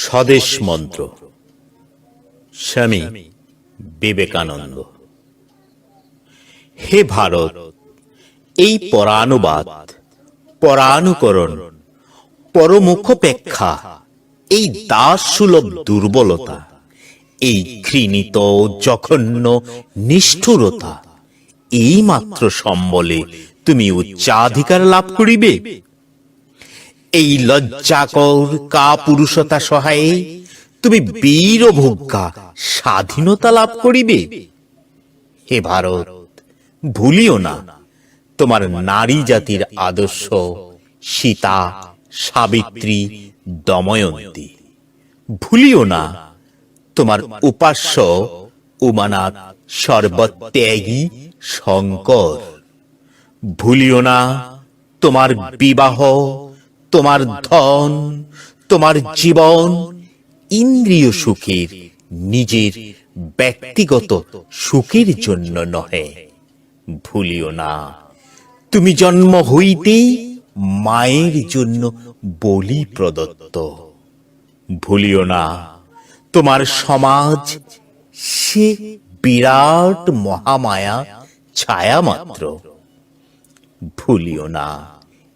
স্বদেশ মন্ত্র, স্বামী বিবেকানন্দ। হে ভারত, এই পরানুবাদ, পরানুকরণ, পরমুখপেক্ষা, এই দাস সুলভ দুর্বলতা, এই ঘৃণিত জঘন্য নিষ্ঠুরতা, এই মাত্র সম্বলে তুমি উচ্চাধিকার লাভ করিবে। এই লজ্জাকর কাপুরুষতা সহায়ে তুমি বীরভোগ্যা স্বাধীনতা লাভ করিবে। হে ভারত, ভুলিও না তোমার নারী জাতির আদর্শ সীতা, সাবিত্রী, দময়ন্তী। ভুলিও না তোমার উপাস্য উমানাথ সর্বত্যাগী শঙ্কর। ভুলিও না তোমার বিবাহ, তোমার ধন, তোমার জীবন ইন্দ্রিয় সুখের, নিজের ব্যক্তিগত সুখের জন্য নহে। ভুলিও না তুমি জন্ম হইতেই মায়ের জন্য বলি প্রদত্ত। ভুলিও না তোমার সমাজ সে বিরাট মহামায়া ছায়া মাত্র। ভুলিও না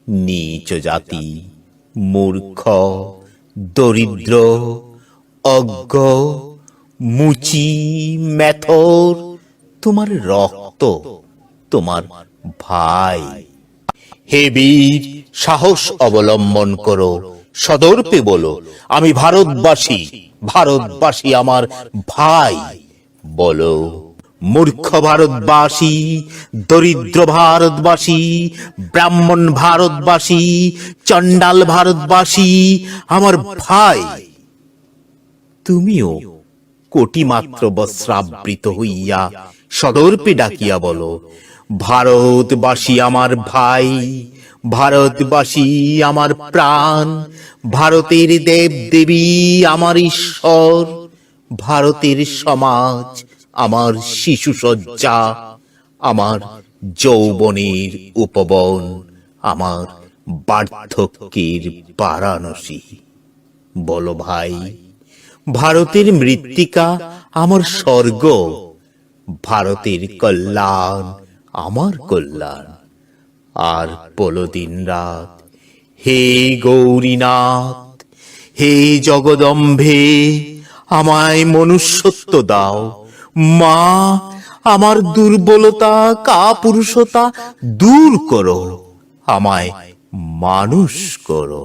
নীচ জাতি, মূর্খ, দরিদ্র, অজ্ঞ, মুচি, মেথর তোমার রক্ত, তোমার ভাই। হে বীর, সাহস অবলম্বন করো, সদর্পে বলো আমি ভারতবাসী, ভারতবাসী আমার ভাই। বলো মূর্খ ভারতবাসী, দরিদ্র ভারতবাসী, ব্রাহ্মণ ভারতবাসী, চণ্ডাল ভারতবাসী আমার ভাই। তুমিও কোটি মাত্র বস্ত্রাবৃত হইয়া সদর্পে ডাকিয়া বলো ভারতবাসী আমার ভাই, ভারতবাসী আমার প্রাণ, ভারতের দেব দেবী আমার ঈশ্বর, ভারতের সমাজ আমার শিশু সজ্জা, আমার যৌবনের উপবন, আমার বার্ধক্যের বারাণসী। বলো ভাই, ভারতের মৃত্তিকা আমার স্বর্গ, ভারতের কল্যাণ আমার কল্যাণ। আর বলো দিন রাত, হে গৌরীনাথ, হে জগদম্বে, আমায় মনুষ্যত্ব দাও। মা, আমার দুর্বলতা কাপুরুষতা দূর করো, আমায় মানুষ করো।